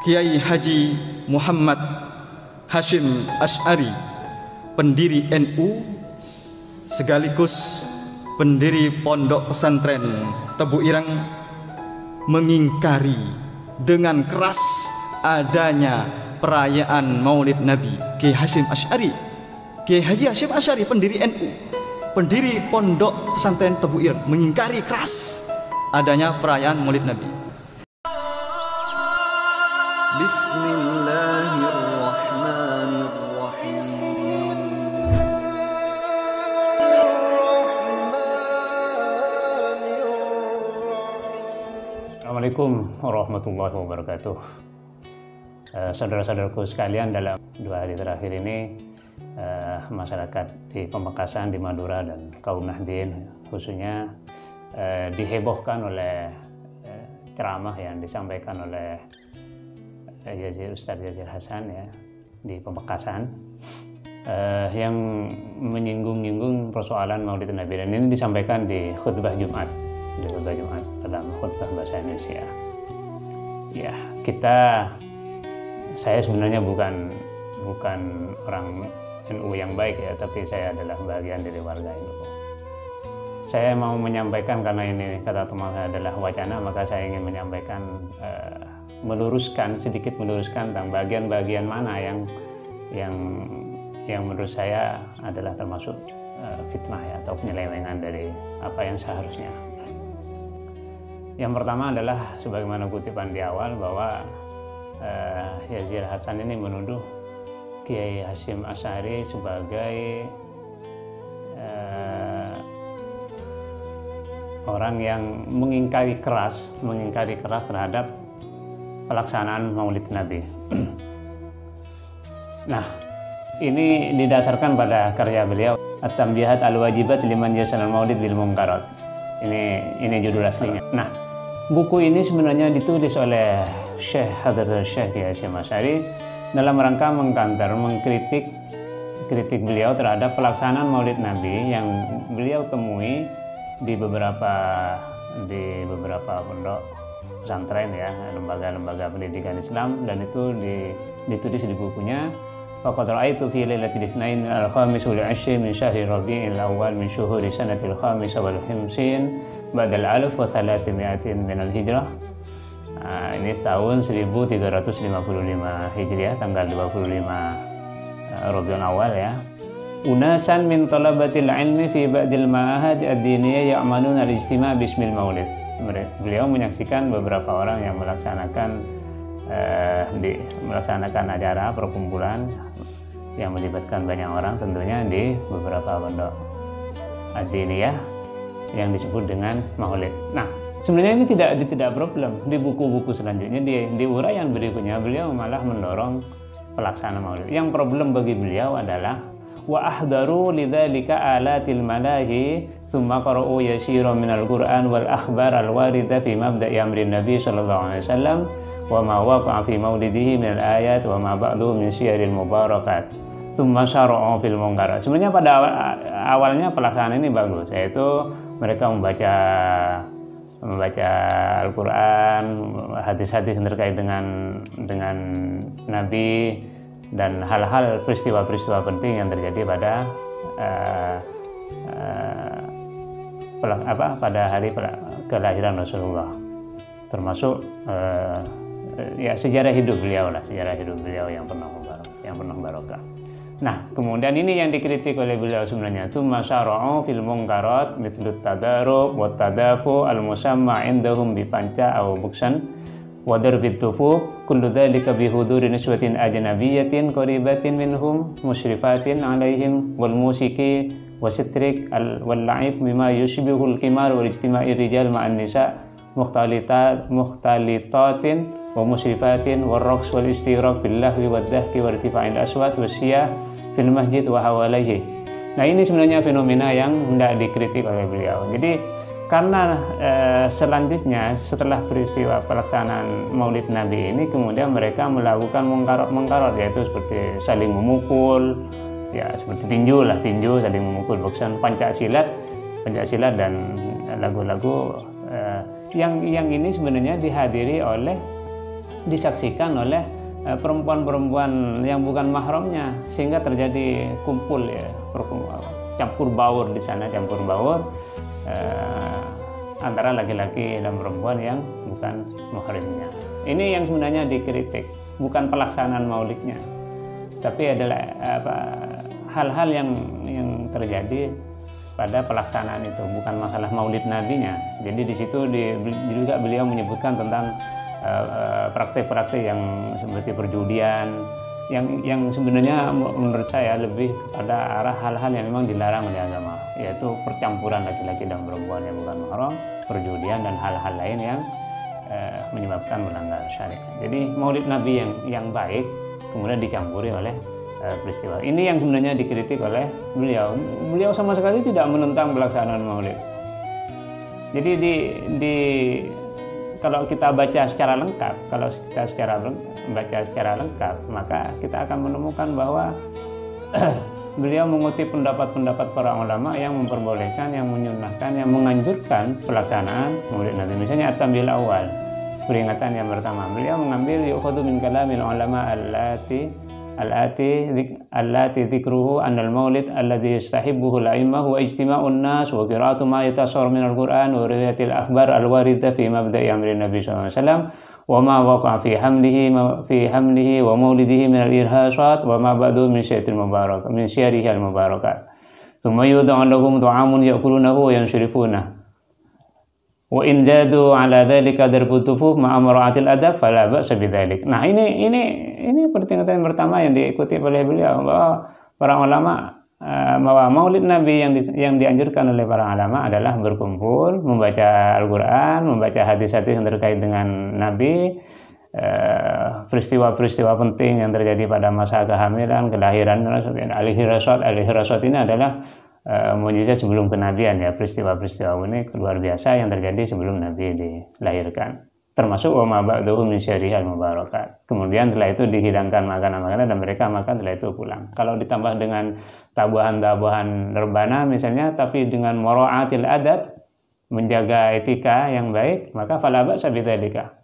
Kiai Haji Muhammad Hasyim Asy'ari, pendiri NU sekaligus pendiri Pondok Pesantren Tebu Ireng, mengingkari dengan keras adanya perayaan Maulid Nabi. Kiai Hasyim Asy'ari, Kiai Haji Hasyim Asy'ari, pendiri NU, pendiri Pondok Pesantren Tebu Ireng, mengingkari keras adanya perayaan Maulid Nabi. Bismillahirrahmanirrahim. Assalamualaikum warahmatullahi wabarakatuh. Saudara-saudaraku sekalian, dalam 2 hari terakhir ini masyarakat di Pamekasan, di Madura, dan kaum Nahdien khususnya dihebohkan oleh ceramah yang disampaikan oleh Ustadz Yazir Hasan ya, di Pamekasan, yang menyinggung-nyinggung persoalan Maulid Nabi, dan ini disampaikan di khutbah Jumat, dalam khutbah bahasa Indonesia. Ya, saya sebenarnya bukan orang NU yang baik ya, tapi saya adalah bagian dari warga NU. Saya mau menyampaikan, karena ini kata teman saya adalah wacana, maka saya ingin menyampaikan, sedikit meluruskan tentang bagian-bagian mana yang menurut saya adalah termasuk fitnah ya, atau penyelewengan dari apa yang seharusnya. Yang pertama adalah sebagaimana kutipan di awal bahwa Yazir Hasan ini menuduh Kiai Hasyim Asy'ari sebagai orang yang mengingkari keras terhadap pelaksanaan Maulid Nabi. Nah, ini didasarkan pada karya beliau, At-Tanbihat Al-Wajibat Liman Yasanal Maulid Bil Munkarat. Ini judul aslinya. Nah, buku ini sebenarnya ditulis oleh Syekh Hadratul Syekh Kiai Hasyim Asy'ari dalam rangka mengkritik beliau terhadap pelaksanaan Maulid Nabi yang beliau temui di beberapa pondok pesantren ya, lembaga-lembaga pendidikan Islam, dan itu ditulis di bukunya. Faqad ra'aitu fi lailatil itsnain al-khamis wal 'ashri min syahri rabi'il awal min syuhuri sanatil khamis wal khamsin ba'dal 1300 min al-hijrah. Ini tahun 1355 Hijriah, tanggal 25 Rabiul Awal ya. Unasan min talabatil ilmi fi ba'dil ma'ahad ad-diniyah ya'maluna al-ijtima' bismil maulid. Beliau menyaksikan beberapa orang yang melaksanakan acara perkumpulan yang melibatkan banyak orang, tentunya di beberapa pondok ad-diniyah yang disebut dengan maulid. Nah, sebenarnya ini tidak problem. Di buku-buku selanjutnya, di uraian berikutnya, beliau malah mendorong pelaksanaan maulid. Yang problem bagi beliau adalah wa ahdaru lidzalika alatil malahi thumma qara'u yasira minal Qur'an wal akhbar al warida fi mabda'i amrin Nabi sallallahu alaihi wasallam wa ma waqa'a fi maulidihi minal ayat wa ma ba'du min syaril mubarakat thumma syara'u fil munkarat. Sebenarnya pada awalnya pelaksanaan ini bagus, yaitu mereka membaca Al-Quran, hadis-hadis yang terkait dengan Nabi, dan hal-hal peristiwa-peristiwa penting yang terjadi pada hari kelahiran Rasulullah, termasuk sejarah hidup beliau yang penuh barokah. Nah, kemudian ini yang dikritik oleh beliau sebenarnya, tsumma syara'u fil munkarat mithlut tadarub wa tadafu al-musamma indahum bi panca aw buksan wa darbit tufu kullu dhalika bi huduri niswatin ajnabiyatin qaribatin minhum musyrifatin alaihim wal musiki wasitrik wal la'ib mimma yushbihul qimar wal ijtima'i rijal ma'an nisa mukhtalitatin wa musyrifatin wal raqs wal istiraq bil lahwi wad dahki wa irtifa'il aswat wasiyah fil masjid wa hawalaihi. Nah, ini sebenarnya fenomena yang hendak dikritik oleh beliau. Jadi karena selanjutnya setelah peristiwa pelaksanaan Maulid Nabi ini, kemudian mereka melakukan mungkarat, yaitu seperti saling memukul, ya seperti tinju, saling memukul, boksan, Pancasilat dan lagu-lagu yang ini sebenarnya dihadiri oleh disaksikan oleh perempuan-perempuan yang bukan mahramnya, sehingga terjadi kumpul ya, campur baur di sana, campur baur antara laki-laki dan perempuan yang bukan mahramnya. Ini yang sebenarnya dikritik, bukan pelaksanaan maulidnya, tapi adalah hal-hal yang terjadi pada pelaksanaan itu, bukan masalah maulid nabinya. Jadi di situ juga beliau menyebutkan tentang praktik-praktik yang seperti perjudian, yang sebenarnya menurut saya lebih pada arah hal-hal yang memang dilarang oleh agama, yaitu percampuran laki-laki dan perempuan yang bukan mahram, perjudian dan hal-hal lain yang menyebabkan melanggar syariat. Jadi maulid Nabi yang baik kemudian dicampuri oleh peristiwa ini yang sebenarnya dikritik oleh beliau. Beliau sama sekali tidak menentang pelaksanaan maulid. Jadi kalau kita baca secara lengkap, baca secara lengkap, maka kita akan menemukan bahwa beliau mengutip pendapat-pendapat para ulama yang memperbolehkan, yang menyunnahkan, yang menganjurkan pelaksanaan maulid Nabi. Misalnya at-tambil awal, peringatan yang pertama, beliau mengambil yu'khadhu min kalamil ulama allati dzikruhu annal maulid alladhi yastahibbuhu al-a'immah wa ijtima'un nas wa qira'atu ma yatasawwar min al-Qur'an wa riwayatil akhbar al-warida fi mabda'i amri Nabi sallallahu alaihi wasallam wa ma waqa'a fi hamlihi wa maulidihi min al-irhasat wa ma ba'du min syarihi al-mubarakat thumma yud'u lahum ta'amun ya'kulunahu wa yanshrifunahu wa in jadu ala dzalika darbutufuf ma'a mara'atil adab fala ba'sa bidzalik. Nah, ini peringatan pertama yang diikuti oleh beliau, bahwa para ulama bahwa maulid Nabi yang dianjurkan oleh para ulama adalah berkumpul, membaca Al-Qur'an, membaca hadis-hadis yang terkait dengan Nabi, peristiwa-peristiwa penting yang terjadi pada masa kehamilan, kelahiran, al-hirasat ini adalah mukjizat sebelum kenabian ya, peristiwa-peristiwa unik luar biasa yang terjadi sebelum Nabi dilahirkan, termasuk wa ma ba'dahu min syarihil mubarakat. Kemudian setelah itu dihidangkan makanan-makanan dan mereka makan, setelah itu pulang. Kalau ditambah dengan tabuhan-tabuhan rebana misalnya, tapi dengan mura'atil adab, menjaga etika yang baik, maka fala ba'sa bidzalika.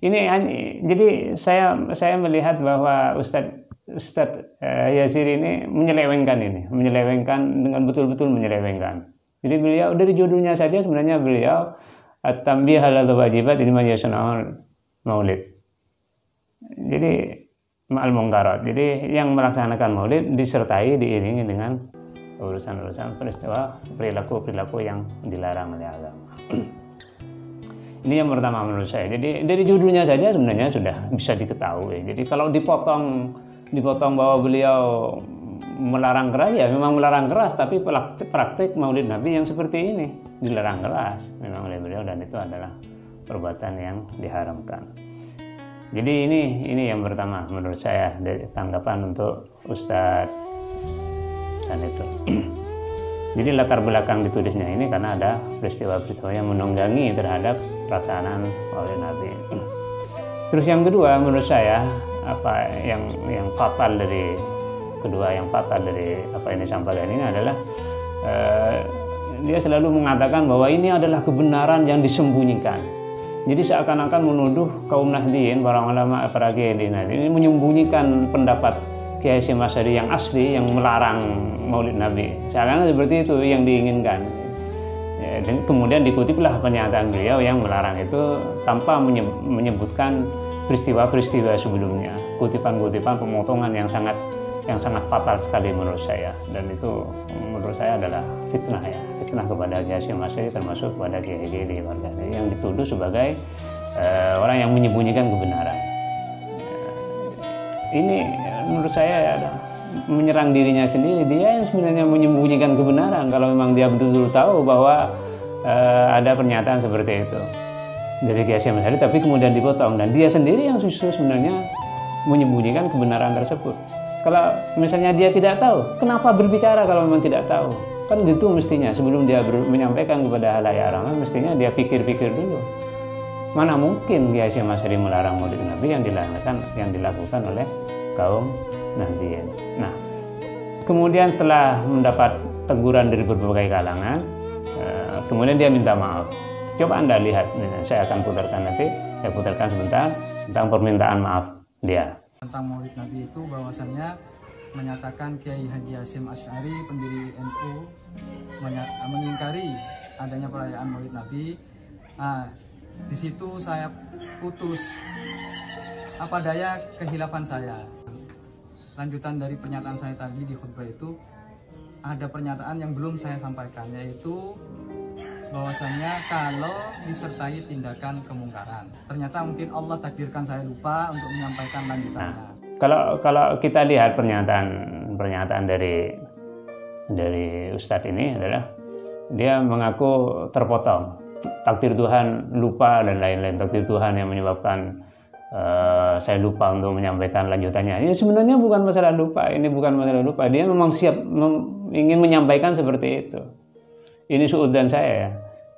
Jadi saya melihat bahwa Ustadz Yasir ini menyelewengkan dengan betul-betul menyelewengkan. Jadi beliau dari judulnya saja sebenarnya beliau at-tanbih 'alal wajibat liman yasna'ul maulid. Jadi ma'al munkarat. Jadi yang melaksanakan maulid disertai diiringi dengan urusan-urusan perilaku yang dilarang oleh agama. Ini yang pertama menurut saya. Jadi dari judulnya saja sebenarnya sudah bisa diketahui. Jadi kalau dipotong bahwa beliau melarang keras, ya memang melarang keras, tapi praktik maulid Nabi yang seperti ini dilarang keras memang oleh beliau, dan itu adalah perbuatan yang diharamkan. Jadi ini yang pertama menurut saya dari tanggapan untuk Ustadz dan itu. Jadi latar belakang ditulisnya ini karena ada peristiwa-peristiwa yang menunggangi terhadap pelaksanaan maulid Nabi. Terus yang kedua menurut saya yang fatal dari apa yang disampaikan ini adalah dia selalu mengatakan bahwa ini adalah kebenaran yang disembunyikan. Jadi seakan-akan menuduh kaum Nahdliyin, para ulama, para kiai ini menyembunyikan pendapat Kiai Hasyim Asy'ari yang asli yang melarang maulid Nabi. Seakan-akan seperti itu yang diinginkan. Dan kemudian dikutiplah pernyataan beliau yang melarang itu tanpa menyebutkan peristiwa-peristiwa sebelumnya, kutipan-kutipan pemotongan yang sangat fatal sekali menurut saya, dan itu menurut saya adalah fitnah kepada Kiai Hasyim Asy'ari, termasuk kepada kiai-kiai di warga yang dituduh sebagai orang yang menyembunyikan kebenaran. Ini menurut saya menyerang dirinya sendiri. Dia yang sebenarnya menyembunyikan kebenaran kalau memang dia betul-betul tahu bahwa ada pernyataan seperti itu dari Kiai Hasyim Asy'ari, tapi kemudian dipotong, dan dia sendiri yang justru sebenarnya menyembunyikan kebenaran tersebut. Kalau misalnya dia tidak tahu, kenapa berbicara kalau memang tidak tahu? Kan gitu mestinya, sebelum dia menyampaikan kepada halayak ramai, mestinya dia pikir-pikir dulu. Mana mungkin Kiai Hasyim Asy'ari melarang maulid Nabi yang dilakukan oleh kaum Nahdliyin. Nah, kemudian setelah mendapat teguran dari berbagai kalangan, kemudian dia minta maaf. Coba Anda lihat, saya akan putarkan nanti, saya putarkan sebentar. tentang permintaan maaf dia. Tentang Maulid Nabi itu bahwasannya menyatakan Kiai Haji Hasyim Asy'ari pendiri NU mengingkari adanya perayaan Maulid Nabi. Nah, di situ saya putus apa daya kehilafan saya. Lanjutan dari pernyataan saya tadi di khutbah itu ada pernyataan yang belum saya sampaikan, yaitu bahwasanya kalau disertai tindakan kemungkaran. Ternyata mungkin Allah takdirkan saya lupa untuk menyampaikan lanjutannya. Nah, kalau kita lihat pernyataan dari Ustadz ini adalah dia mengaku terpotong, takdir Tuhan lupa dan lain-lain, takdir Tuhan yang menyebabkan saya lupa untuk menyampaikan lanjutannya. Ya sebenarnya bukan masalah lupa, ini bukan masalah lupa. Dia memang siap ingin menyampaikan seperti itu. Ini suudzon saya ya.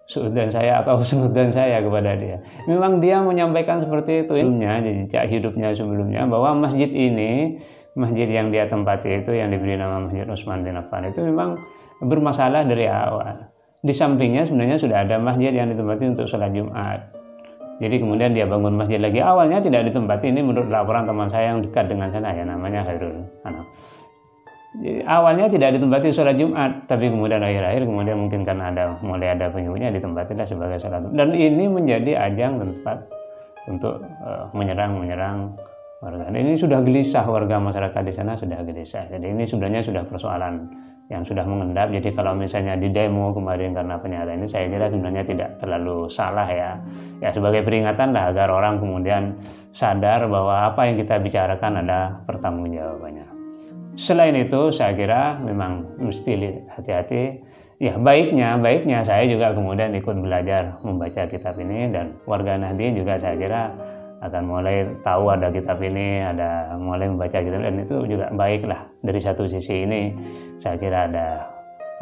Suudzon saya atau husnudzon saya kepada dia. Memang dia menyampaikan seperti itu sebelumnya, jejak hidupnya sebelumnya, bahwa masjid ini, masjid yang dia tempati itu, yang diberi nama Masjid Utsman bin Affan itu memang bermasalah dari awal. Di sampingnya sebenarnya sudah ada masjid yang ditempati untuk sholat Jumat. Jadi kemudian dia bangun masjid lagi. Awalnya tidak ditempati, ini menurut laporan teman saya yang dekat dengan sana ya, namanya Hairul Anam. Awalnya tidak ditempati sholat Jumat, tapi kemudian akhir-akhir kemudian mungkin karena mulai ada pengikutnya ditempatilah sebagai sholat. Dan ini menjadi ajang tempat untuk menyerang warga. Dan ini sudah gelisah, warga masyarakat di sana sudah gelisah. Jadi ini sebenarnya sudah persoalan yang sudah mengendap. Jadi kalau misalnya di demo kemarin karena pernyataan ini, saya kira sebenarnya tidak terlalu salah ya. Ya sebagai peringatan lah agar orang kemudian sadar bahwa apa yang kita bicarakan ada pertanggungjawabannya. Selain itu, saya kira memang mesti hati-hati. Ya baiknya saya juga kemudian ikut belajar membaca kitab ini, dan warga Nahdien juga saya kira akan mulai tahu ada kitab ini, ada mulai membaca kitab, dan itu juga baiklah. Dari satu sisi ini saya kira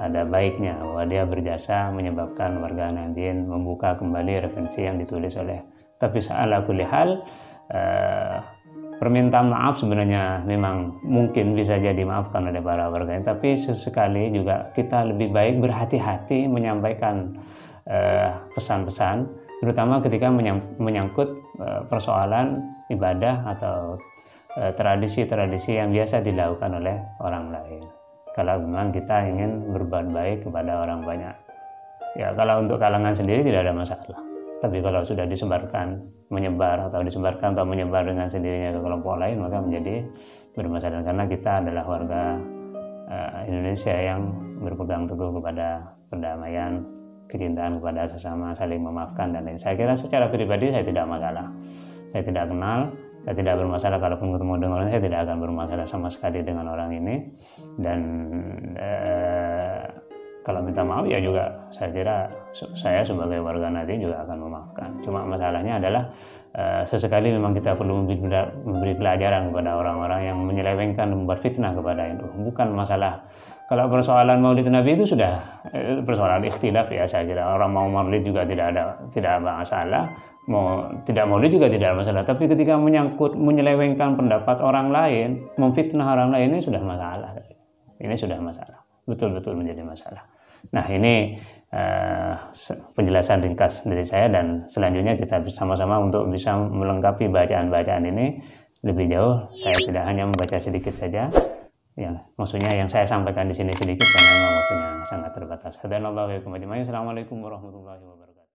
ada baiknya bahwa dia berjasa menyebabkan warga Nahdien membuka kembali referensi yang ditulis oleh. Tapi ala kulli hal, permintaan maaf sebenarnya memang mungkin bisa jadi dimaafkan oleh para warga, tapi sesekali juga kita lebih baik berhati-hati menyampaikan pesan-pesan, terutama ketika menyangkut persoalan ibadah atau tradisi-tradisi yang biasa dilakukan oleh orang lain. Kalau memang kita ingin berbuat baik kepada orang banyak, ya kalau untuk kalangan sendiri tidak ada masalah. Tapi kalau sudah menyebar dengan sendirinya ke kelompok lain, maka menjadi bermasalah, karena kita adalah warga Indonesia yang berpegang teguh kepada perdamaian, kecintaan kepada sesama, saling memaafkan dan lain. Saya kira secara pribadi saya tidak masalah. Saya tidak kenal, saya tidak bermasalah kalaupun ketemu dengan orang, saya tidak akan bermasalah sama sekali dengan orang ini. Dan kalau minta maaf ya juga saya kira saya sebagai warga Nahdien juga akan memaafkan. Cuma masalahnya adalah sesekali memang kita perlu memberi pelajaran kepada orang-orang yang menyelewengkan dan membuat fitnah kepada NU. Bukan masalah, kalau persoalan Maulid Nabi itu sudah persoalan ikhtilaf ya, saya kira orang mau Maulid juga tidak ada masalah, mau tidak Maulid juga tidak ada masalah. Tapi ketika menyelewengkan pendapat orang lain, memfitnah orang lain, ini sudah masalah. Ini sudah masalah. Betul-betul menjadi masalah. Nah ini penjelasan ringkas dari saya, dan selanjutnya kita sama-sama untuk bisa melengkapi bacaan-bacaan ini lebih jauh. Saya tidak hanya membaca sedikit saja, maksudnya yang saya sampaikan di sini sedikit karena memang waktunya sangat terbatas. Assalamualaikum warahmatullahi wabarakatuh.